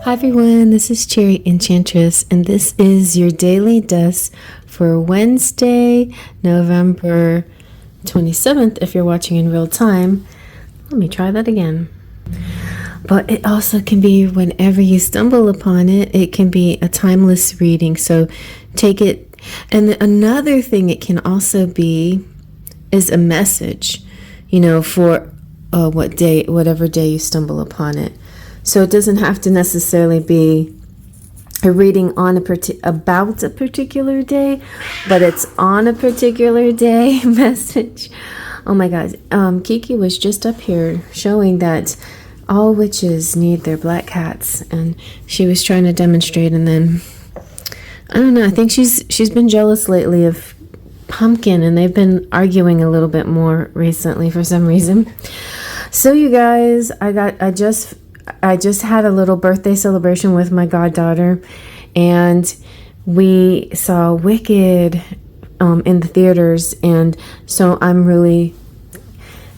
Hi everyone, this is CherryEnchantress, and this is your daily dose for Wednesday, November 27th, if you're watching in real time. Let me try that again. But it also can be whenever you stumble upon it. It can be a timeless reading, so take it. And another thing it can also be is a message, for whatever day you stumble upon it. So it doesn't have to necessarily be a reading on about a particular day, but it's on a particular day message. Oh my God. Kiki was just up here showing that all witches need their black cats, and she was trying to demonstrate, and then I don't know, I think she's been jealous lately of Pumpkin, and they've been arguing a little bit more recently for some reason. So you guys, I just had a little birthday celebration with my goddaughter, and we saw Wicked in the theaters, and so I'm really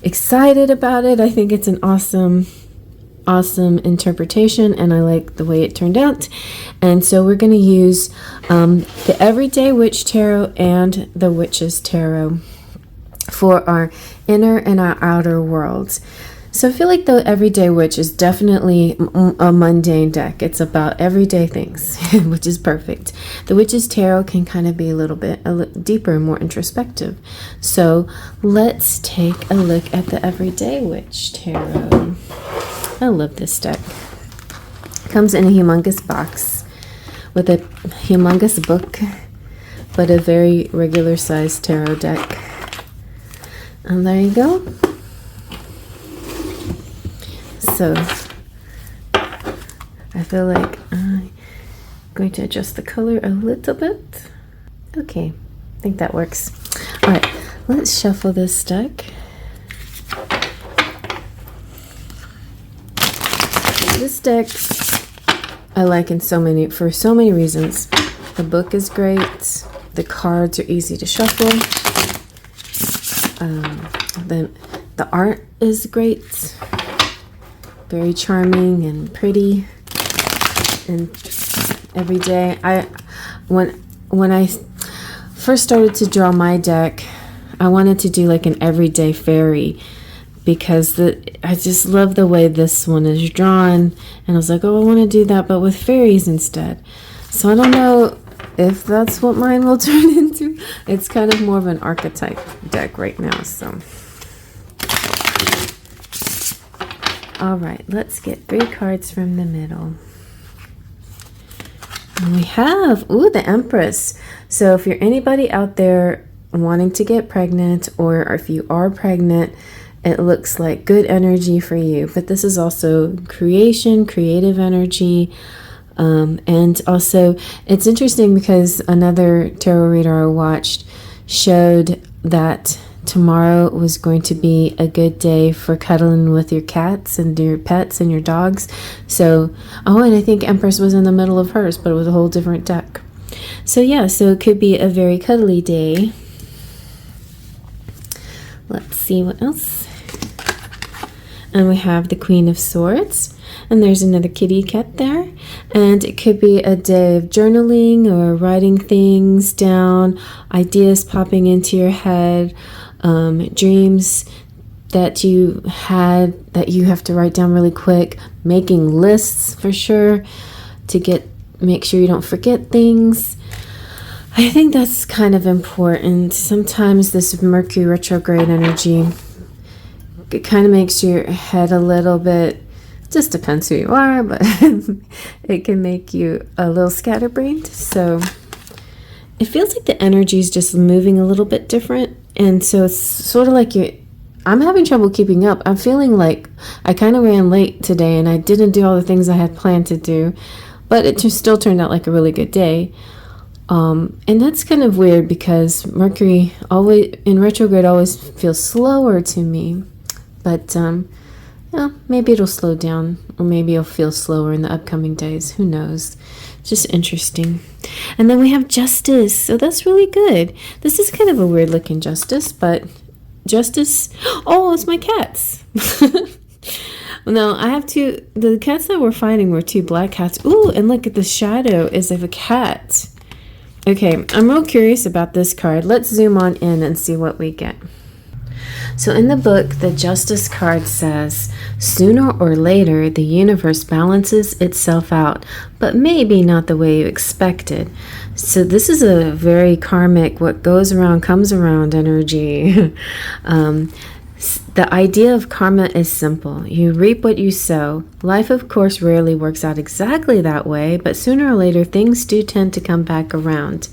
excited about it. I think it's an awesome interpretation, and I like the way it turned out. And so we're going to use the Everyday Witch Tarot and the Witch's Tarot for our inner and our outer worlds. So I feel like the Everyday Witch is definitely a mundane deck. It's about everyday things, which is perfect. The Witch's Tarot can kind of be a little deeper and more introspective. So let's take a look at the Everyday Witch Tarot. I love this deck. Comes in a humongous box with a humongous book, but a very regular sized tarot deck. And there you go. So I feel like I'm going to adjust the color a little bit. Okay, I think that works. All right, let's shuffle this deck. This deck I like for so many reasons. The book is great. The cards are easy to shuffle. The art is great. Very charming and pretty. And every day, when I first started to draw my deck, I wanted to do like an everyday fairy, because I just love the way this one is drawn, and I was like, oh, I want to do that, but with fairies instead. So I don't know if that's what mine will turn into. It's kind of more of an archetype deck right now. So all right, let's get 3 cards from the middle. And we have the Empress. So if you're anybody out there wanting to get pregnant, or if you are pregnant, it looks like good energy for you. But this is also creative energy. And also, it's interesting because another tarot reader I watched showed that tomorrow was going to be a good day for cuddling with your cats and your pets and your dogs. So, and I think Empress was in the middle of hers, but it was a whole different deck. So yeah, so it could be a very cuddly day. Let's see what else. And we have the Queen of Swords, and there's another kitty cat there. And it could be a day of journaling or writing things down, ideas popping into your head, dreams that you had that you have to write down really quick, making lists for sure to make sure you don't forget things. I think that's kind of important. Sometimes this Mercury retrograde energy, it kind of makes your head a little bit, just depends who you are, but it can make you a little scatterbrained. So it feels like the energy is just moving a little bit different. And so it's sort of like I'm having trouble keeping up. I'm feeling like I kind of ran late today, and I didn't do all the things I had planned to do, but it just still turned out like a really good day. And that's kind of weird because Mercury always in retrograde always feels slower to me. But maybe it'll slow down, or maybe it'll feel slower in the upcoming days. Who knows? Just interesting. And then we have Justice. So that's really good. This is kind of a weird looking Justice, but Justice. Oh, it's my cats. No, I have two. The cats that we're fighting were two black cats. Ooh, and look at the shadow is of a cat. Okay, I'm real curious about this card. Let's zoom on in and see what we get. So in the book, the Justice card says, sooner or later, the universe balances itself out, but maybe not the way you expected. So this is a very karmic, what goes around comes around energy. The idea of karma is simple. You reap what you sow. Life, of course, rarely works out exactly that way, but sooner or later, things do tend to come back around.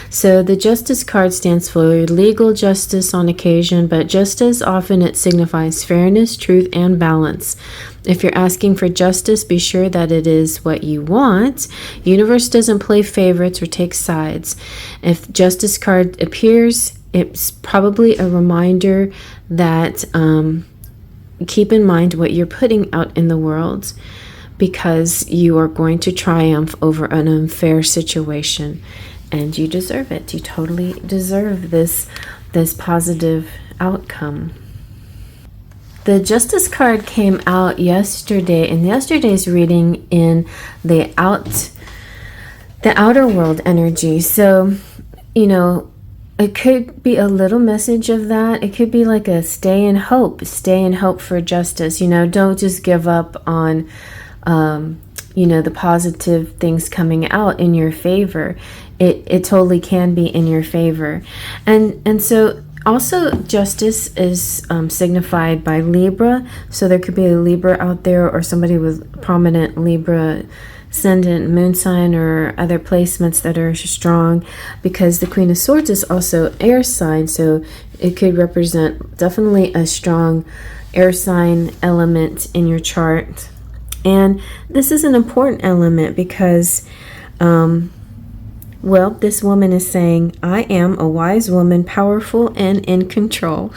So the Justice card stands for legal justice on occasion, but just as often it signifies fairness, truth, and balance. If you're asking for justice, be sure that it is what you want. Universe doesn't play favorites or take sides. If Justice card appears, it's probably a reminder that keep in mind what you're putting out in the world, because you are going to triumph over an unfair situation. And you deserve it. You totally deserve this positive outcome. The Justice card came out yesterday, in yesterday's reading in the outer world energy. So, you know, it could be a little message of that. It could be like a stay in hope for justice. You know, don't just give up on you know, the positive things coming out in your favor. It totally can be in your favor. And so also justice is signified by Libra. So there could be a Libra out there, or somebody with prominent Libra ascendant, moon sign, or other placements that are strong, because the Queen of Swords is also air sign. So it could represent definitely a strong air sign element in your chart. And this is an important element because, well, this woman is saying, I am a wise woman, powerful and in control.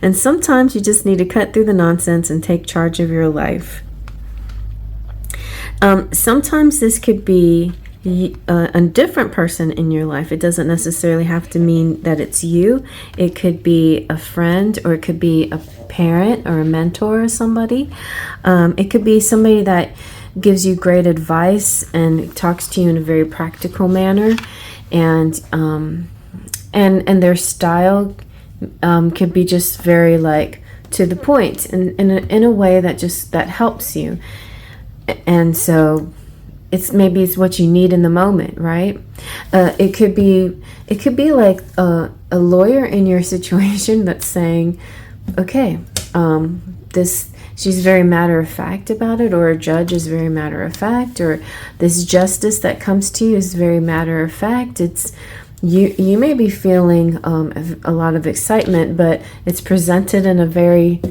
And sometimes you just need to cut through the nonsense and take charge of your life. Sometimes this could be a different person in your life. It doesn't necessarily have to mean that it's you. It could be a friend, or it could be a parent or a mentor or somebody. It could be somebody that gives you great advice and talks to you in a very practical manner, and their style could be just very like to the point, and in a way that helps you. And so it's what you need in the moment, right? It could be like a lawyer in your situation that's saying, okay, she's very matter of fact about it, or a judge is very matter of fact, or this justice that comes to you is very matter of fact. It's you may be feeling a lot of excitement, but it's presented in a very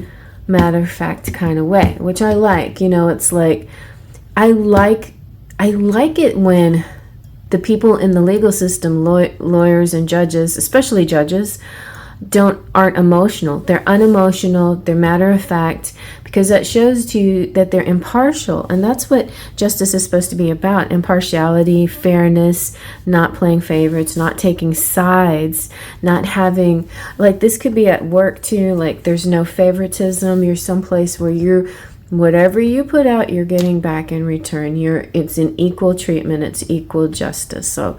matter of fact kind of way, which I like. You know, it's like I like it when the people in the legal system, lawyers and judges, especially judges, aren't emotional. They're unemotional, they're matter of fact, because that shows to you that they're impartial. And that's what justice is supposed to be about: impartiality, fairness, not playing favorites, not taking sides, not having, like, this could be at work too, like there's no favoritism. You're someplace where whatever you put out, you're getting back in return. It's an equal treatment, it's equal justice. So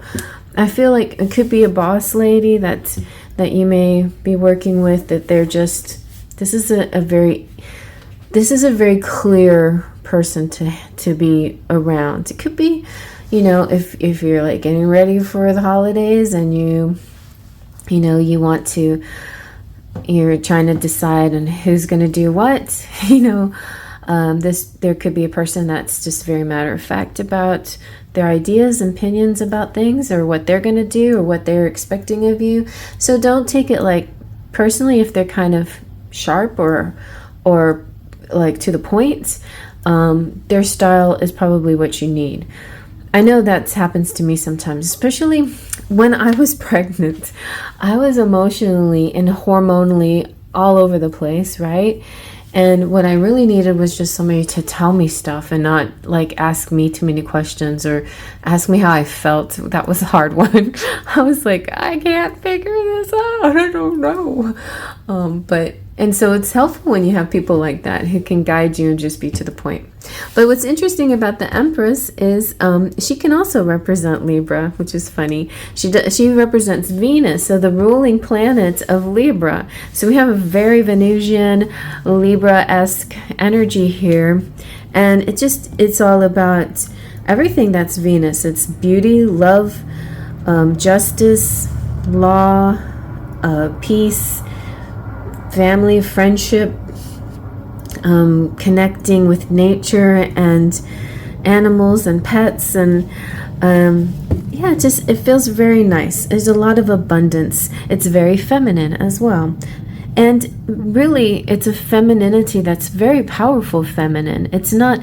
I feel like it could be a boss lady that you may be working with, that they're just, this is a very clear person to be around. It could be, you know, if you're like getting ready for the holidays and you're trying to decide on who's going to do what, you know, there could be a person that's just very matter of fact about their ideas and opinions about things, or what they're going to do, or what they're expecting of you. So don't take it like personally if they're kind of sharp or like to the point. Their style is probably what you need. I know that happens to me sometimes, especially when I was pregnant. I was emotionally and hormonally all over the place, right? And what I really needed was just somebody to tell me stuff and not like ask me too many questions or ask me how I felt. That was a hard one. I was like, I can't figure this out. I don't know. But And so it's helpful when you have people like that who can guide you and just be to the point. But what's interesting about the Empress is she can also represent Libra, which is funny. She represents Venus, so the ruling planet of Libra. So we have a very Venusian, Libra-esque energy here. And it's all about everything that's Venus. It's beauty, love, justice, law, peace, family, friendship, connecting with nature and animals and pets, and yeah, it feels very nice. There's a lot of abundance. It's very feminine as well. And really, it's a femininity that's very powerful feminine. It's not,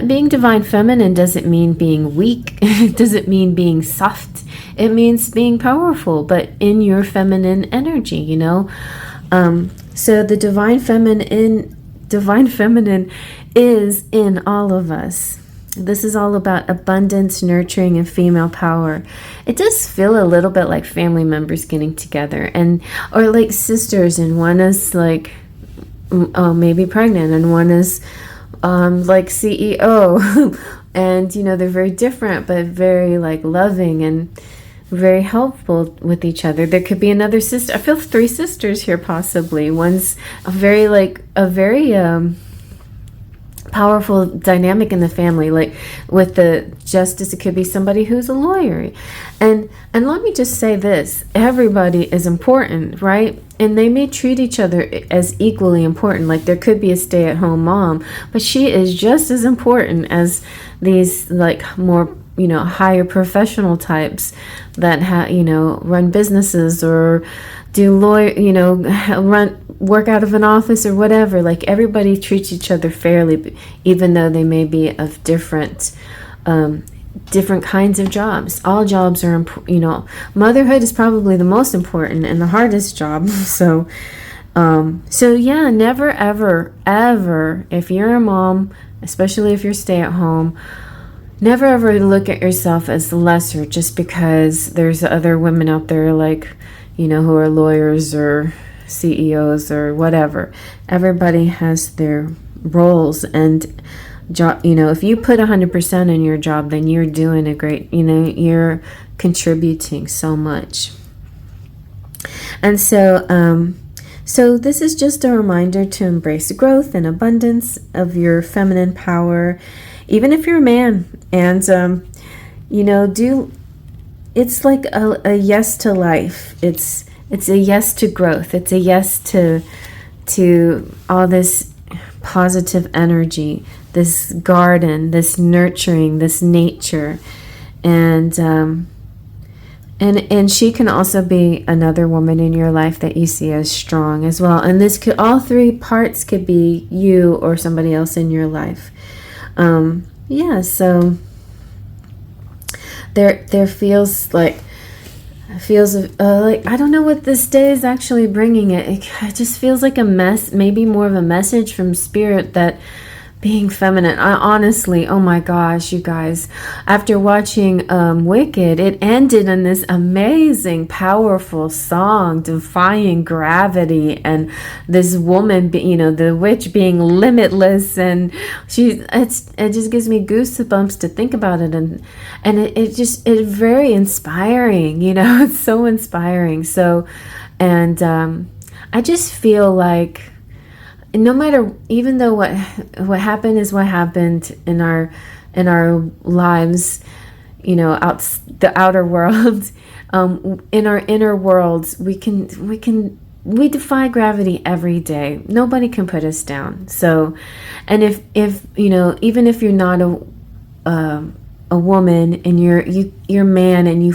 being divine feminine doesn't mean being weak. It doesn't mean being soft. It means being powerful, but in your feminine energy, you know? So the divine feminine is in all of us. This is all about abundance, nurturing, and female power. It does feel a little bit like family members getting together, or like sisters, and one is like, maybe pregnant, and one is like CEO, and you know, they're very different, but very like loving and very helpful with each other. There could be another sister. I feel 3 sisters here possibly. One's a very powerful dynamic in the family, like with the justice. It could be somebody who's a lawyer, and let me just say this: everybody is important, right? And they may treat each other as equally important. Like there could be a stay-at-home mom, but she is just as important as these like more, you know, higher professional types that run businesses or do work out of an office or whatever. Like everybody treats each other fairly, even though they may be of different kinds of jobs. All jobs are, motherhood is probably the most important and the hardest job. So yeah, never, ever, if you're a mom, especially if you're stay at home, never ever look at yourself as lesser just because there's other women out there like, who are lawyers or CEOs or whatever. Everybody has their roles, and if you put 100% in your job, then you're doing a great, you're contributing so much. And so this is just a reminder to embrace growth and abundance of your feminine power, even if you're a man. And it's like a yes to life. It's a yes to growth. It's a yes to all this positive energy, this garden, this nurturing, this nature. And she can also be another woman in your life that you see as strong as well. And all 3 parts could be you or somebody else in your life. So there feels like I don't know what this day is actually bringing. It just feels like a mess, maybe more of a message from spirit that being feminine. I honestly, oh my gosh, you guys, after watching Wicked, it ended in this amazing, powerful song, defying gravity, and this woman, the witch being limitless, and it just gives me goosebumps to think about it, and it's very inspiring, it's so inspiring. So, and I just feel like, no matter, even though what happened is what happened in our lives, out the outer world, in our inner worlds, we defy gravity every day. Nobody can put us down. So, and if even if you're not a woman and you're man, and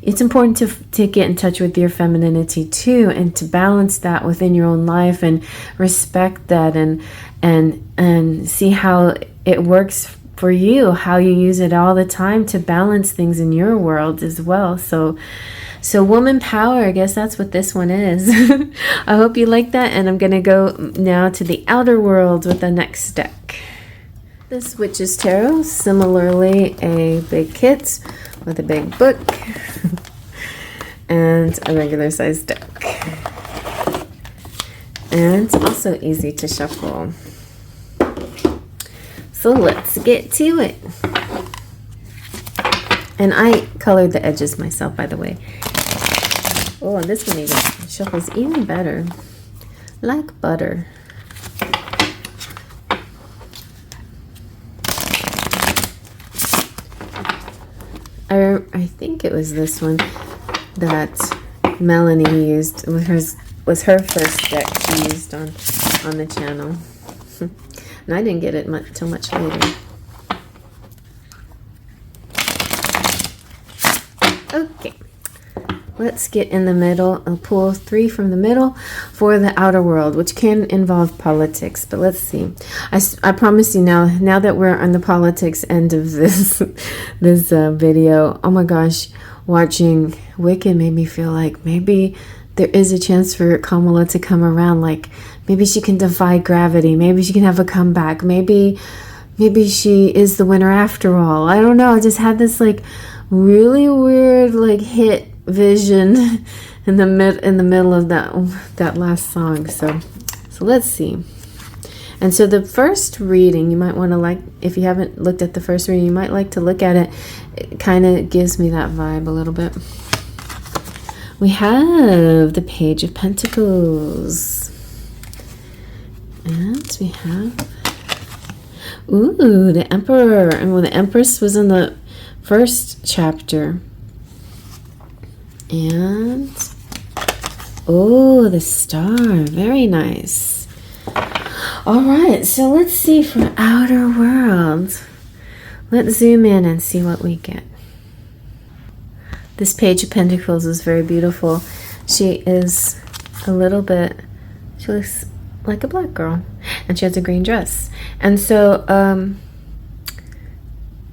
it's important to get in touch with your femininity too, and to balance that within your own life and respect that, and see how it works for you, how you use it all the time to balance things in your world as well. So woman power, I guess that's what this one is. I hope you like that, and I'm gonna go now to the outer world with the next deck. This Witch's Tarot, similarly a big kit with a big book and a regular size deck. and also easy to shuffle. So let's get to it. And I colored the edges myself, by the way. Oh, and this one even shuffles even better. Like butter. I think it was this one that Melanie used. Was her first deck she used on the channel. And I didn't get it till much later. Okay, let's get in the middle. I'll pull 3 from the middle for the outer world, which can involve politics. But let's see. I promise you now that we're on the politics end of this video, oh my gosh, watching Wicked made me feel like maybe there is a chance for Kamala to come around. Like maybe she can defy gravity. Maybe she can have a comeback. Maybe she is the winner after all. I don't know. I just had this like really weird like hit vision in the middle of that last song. So let's see. And so the first reading, you might want to, like, if you haven't looked at the first reading, you might like to look at it. It kind of gives me that vibe a little bit. We have the Page of Pentacles. And we have, ooh, the Emperor. And well, the Empress was in the first chapter. And, oh, the Star. Very nice. All right, so let's see for Outer World. Let's zoom in and see what we get. This Page of Pentacles is very beautiful. She is a little bit, she looks like a black girl, and she has a green dress. And so,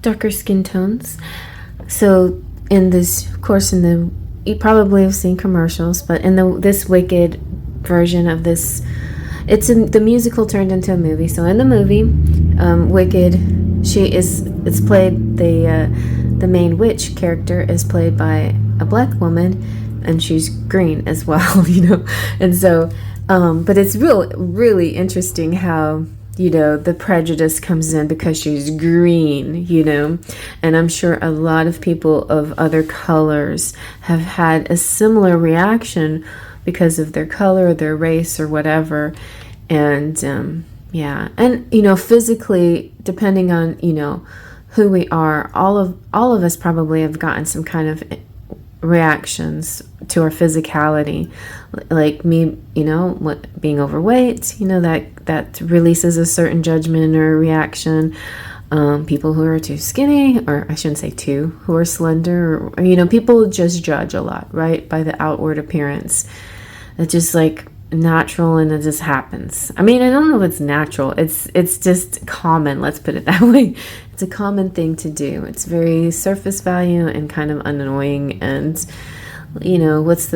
darker skin tones. So in this, of course, you probably have seen commercials, but in this Wicked version of this, the musical turned into a movie. So in the movie, Wicked, it's played, the main witch character is played by a black woman, and she's green as well, you know. And so, but it's really interesting how, you know, the prejudice comes in because she's green, you know. And I'm sure a lot of people of other colors have had a similar reaction because of their color, their race, or whatever. And yeah, and you know, physically, depending on, you know, who we are, all of us probably have gotten some kind of reactions to our physicality. Like me, you know, being overweight, you know, that releases a certain judgment or reaction. People who are too skinny, or I shouldn't say too, who are slender, or, you know, people just judge a lot, right, by the outward appearance. It's just like natural, and it just happens. I mean, I don't know if it's natural. It's just common. Let's put it that way. It's a common thing to do. It's very surface value and kind of annoying. And you know, let's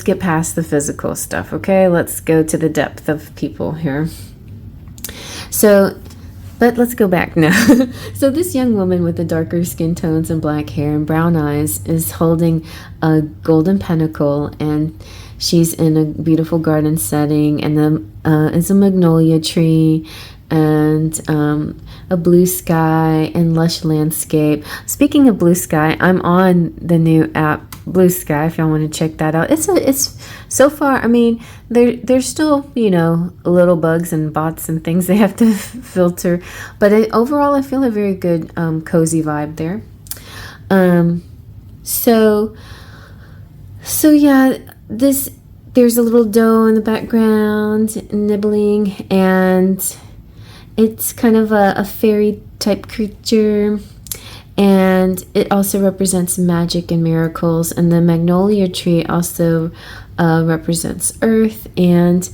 get past the physical stuff. Okay, let's go to the depth of people here. So, but let's go back now. So this young woman with the darker skin tones and black hair and brown eyes is holding a golden pentacle, and she's in a beautiful garden setting, and then is a magnolia tree, and a blue sky and lush landscape. Speaking of blue sky, I'm on the new app Blue Sky if y'all want to check that out. It's so far, I mean, there's still, you know, little bugs and bots and things they have to filter, but overall I feel a very good cozy vibe there. So yeah, there's a little doe in the background nibbling, and it's kind of a fairy type creature, and it also represents magic and miracles. And the magnolia tree also represents earth, and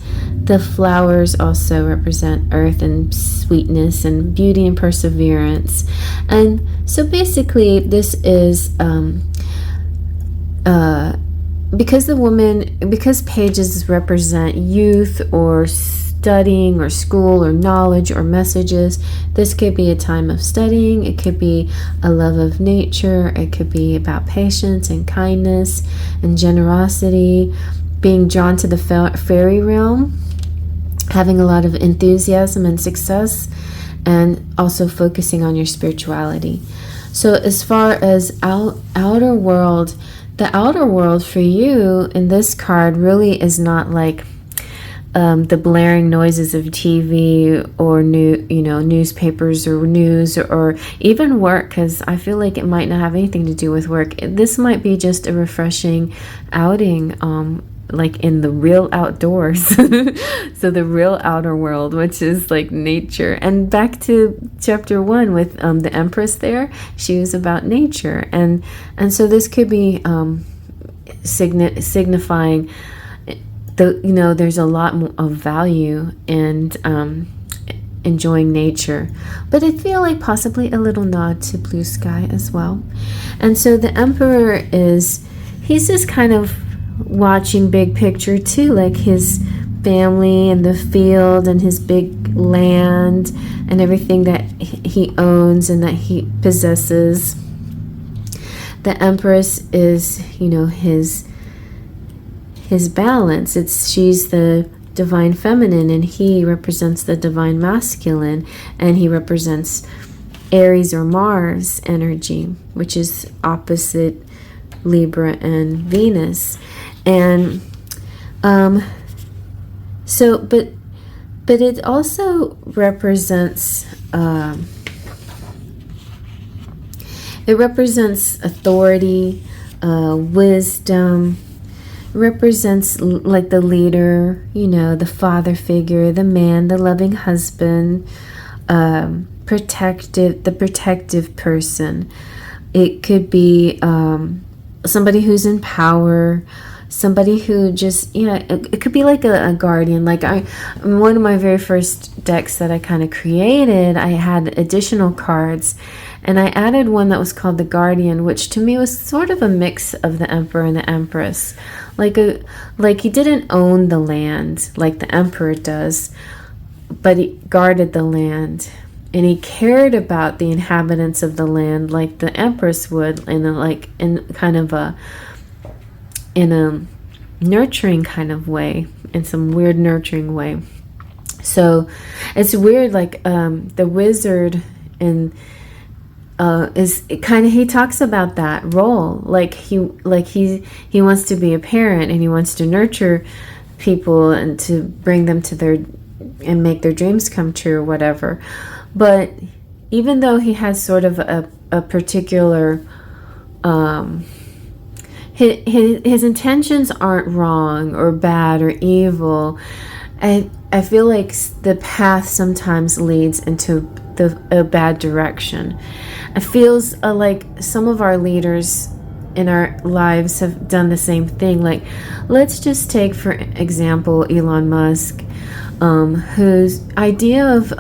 the flowers also represent earth and sweetness and beauty and perseverance. And so basically this is because pages represent youth or studying or school or knowledge or messages, this could be a time of studying. It could be a love of nature. It could be about patience and kindness and generosity, being drawn to the fairy realm. having a lot of enthusiasm and success, and also focusing on your spirituality. So as far as outer world, the outer world for you in this card really is not like the blaring noises of TV or newspapers or news, or even work, because I feel like it might not have anything to do with work. This might be just a refreshing outing, like in the real outdoors. So the real outer world, which is like nature. And back to chapter 1 with the Empress there, she was about nature, and so this could be signifying there's a lot of value in enjoying nature, but I feel like possibly a little nod to blue sky as well. And so the Emperor he's just kind of watching big picture too, like his family and the field and his big land and everything that he owns and that he possesses. The Empress is, his balance. She's the divine feminine, and he represents the divine masculine, and he represents Aries or Mars energy, which is opposite Libra and Venus. And but it also represents authority, wisdom. Represents like the leader, the father figure, the man, the loving husband, the protective person. It could be somebody who's in power, somebody who just, it could be like a guardian. Like one of my very first decks that I kind of created, I had additional cards, and I added one that was called the Guardian, which to me was sort of a mix of the Emperor and the Empress. Like he didn't own the land like the Emperor does, but he guarded the land, and he cared about the inhabitants of the land like the Empress would, in a nurturing kind of way, in some weird nurturing way. So it's weird, like the wizard he talks about that role, like he wants to be a parent, and he wants to nurture people and to bring them to and make their dreams come true or whatever. But even though he has sort of a particular his intentions aren't wrong or bad or evil, I feel like the path sometimes leads into a bad direction. It feels like some of our leaders in our lives have done the same thing. Like, let's just take, for example, Elon Musk, whose idea of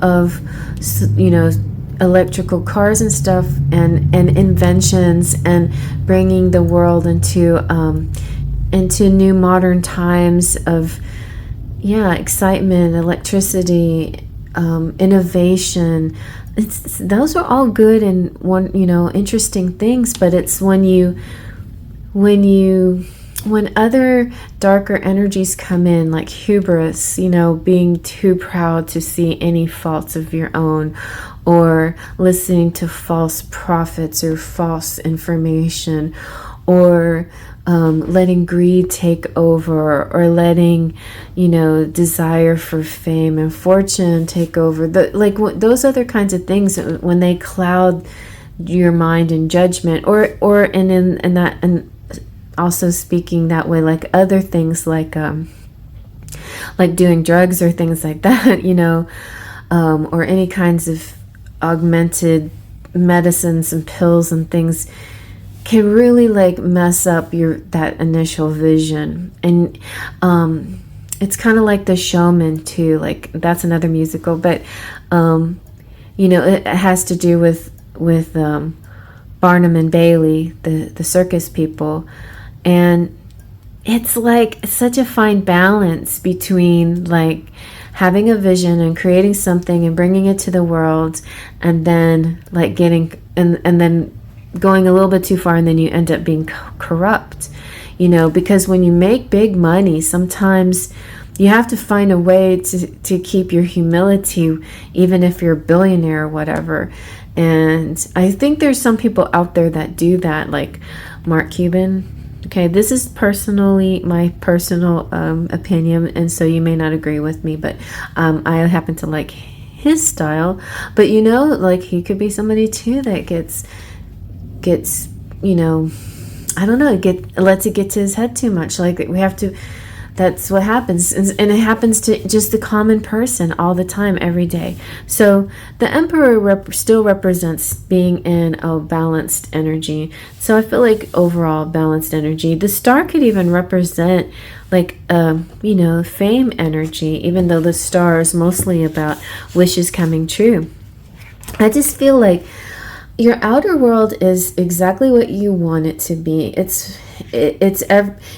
electrical cars and stuff and inventions and bringing the world into new modern times of excitement, electricity, innovation. Those are all good and interesting things, but it's when other darker energies come in, like hubris, being too proud to see any faults of your own, or listening to false prophets or false information, or letting greed take over, or letting desire for fame and fortune take over, those other kinds of things, when they cloud your mind and judgment, and also speaking that way, like other things, like doing drugs or things like that, or any kinds of augmented medicines and pills and things, can really mess up that initial vision. And it's kind of like The Showman too, like that's another musical, but it has to do with Barnum and Bailey, the circus people, and it's such a fine balance between having a vision and creating something and bringing it to the world, and then getting and then going a little bit too far, and then you end up being corrupt, because when you make big money, sometimes you have to find a way to keep your humility, even if you're a billionaire or whatever. And I think there's some people out there that do that, like Mark Cuban. Okay, this is personally my personal opinion, and so you may not agree with me, but I happen to like his style. But you know, like he could be somebody too that gets you know, I don't know, lets it get to his head too much. Like we have to. That's what happens, and it happens to just the common person all the time, every day. So the Emperor still represents being in a balanced energy. So I feel like overall balanced energy. The star could even represent like you know, fame energy, even though the star is mostly about wishes coming true. I just feel like your outer world is exactly what you want it to be.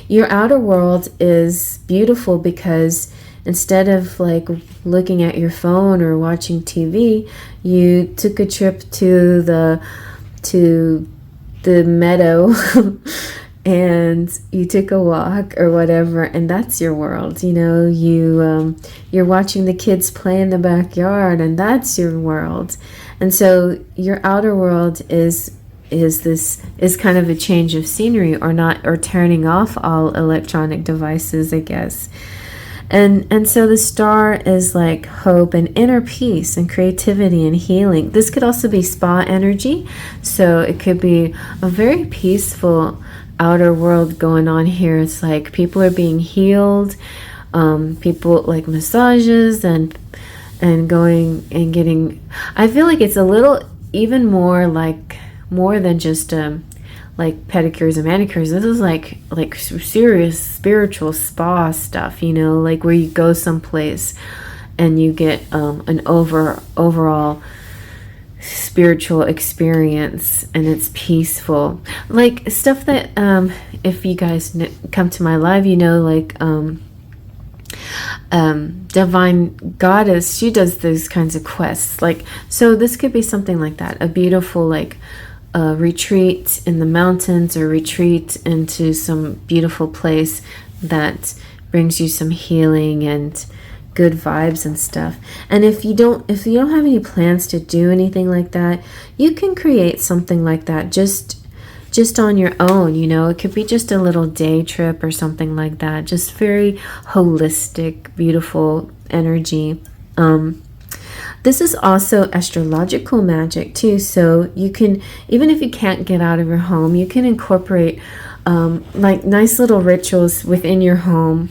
Your outer world is beautiful because instead of like looking at your phone or watching TV, you took a trip to the meadow and you took a walk or whatever, and that's your world. You know, you're watching the kids play in the backyard, and that's your world. And so your outer world is kind of a change of scenery, or turning off all electronic devices, I guess. And so the star is like hope and inner peace and creativity and healing. This could also be spa energy, so it could be a very peaceful outer world going on here. It's like people are being healed, people like massages and going and getting. I feel like it's a little even more than just like pedicures and manicures. This is like serious spiritual spa stuff, you know, like where you go someplace and you get an overall spiritual experience, and it's peaceful, like stuff that if you guys come to my live, you know, like Divine Goddess, she does those kinds of quests. Like, so this could be something like that, a beautiful like retreat in the mountains, or retreat into some beautiful place that brings you some healing and good vibes and stuff. And if you don't have any plans to do anything like that, you can create something like that just on your own. You know, it could be just a little day trip or something like that, just very holistic, beautiful energy. This is also astrological magic too, so you can, even if you can't get out of your home, you can incorporate like nice little rituals within your home.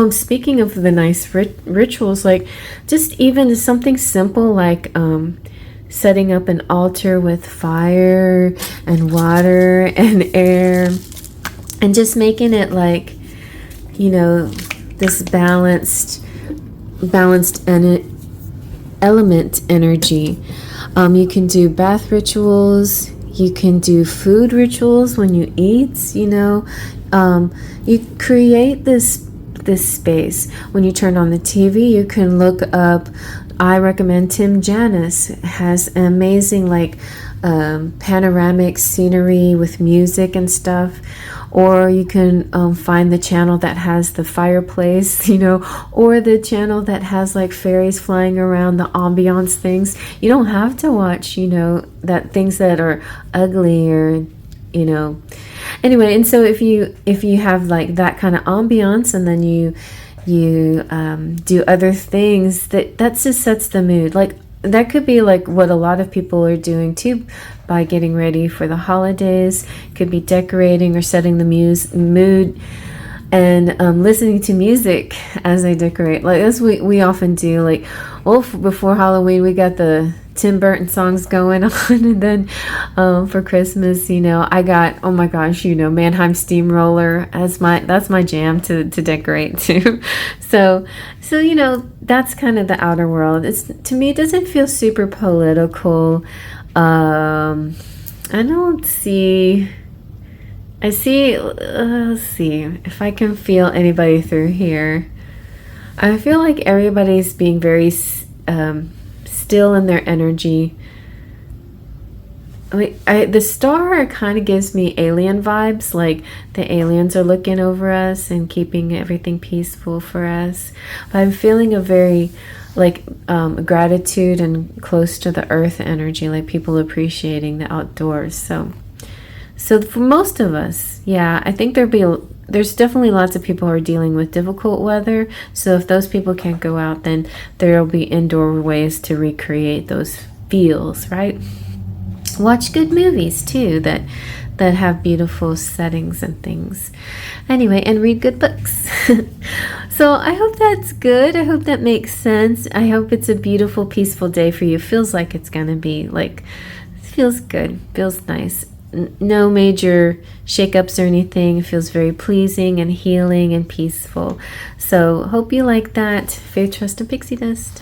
Speaking of the nice rituals, like just even something simple like setting up an altar with fire and water and air, and just making it like, you know, this balanced element energy. You can do bath rituals, you can do food rituals when you eat, you know. You create this space. When you turn on the TV, you can look up, I recommend Tim Janis has an amazing like panoramic scenery with music and stuff. Or you can find the channel that has the fireplace, you know, or the channel that has like fairies flying around, the ambiance things. You don't have to watch, you know, that things that are ugly or, you know. Anyway, and so if you have like that kind of ambiance, and then you do other things, that just sets the mood. Like that could be like what a lot of people are doing too, by getting ready for the holidays. Could be decorating or setting the mood, and listening to music as they decorate. Like that's what we often do. Like, well, before Halloween we got the Tim Burton songs going on, and then for Christmas, you know, I got, oh my gosh, you know, Mannheim Steamroller as that's my jam to decorate too. So you know, that's kind of the outer world. To me, it doesn't feel super political. I don't see. Let's see if I can feel anybody through here. I feel like everybody's being very still in their energy. the star kind of gives me alien vibes, like the aliens are looking over us and keeping everything peaceful for us. But I'm feeling a very like gratitude and close to the earth energy, like people appreciating the outdoors. So for most of us, yeah, I think there's definitely lots of people who are dealing with difficult weather. So if those people can't go out, then there'll be indoor ways to recreate those feels, right? Watch good movies too that have beautiful settings and things. Anyway, and read good books. So I hope that's good. I hope that makes sense. I hope it's a beautiful, peaceful day for you. Feels like it's gonna be, like, feels good, feels nice. No major shakeups or anything. It feels very pleasing and healing and peaceful. So hope you like that. Faith, trust, and pixie dust.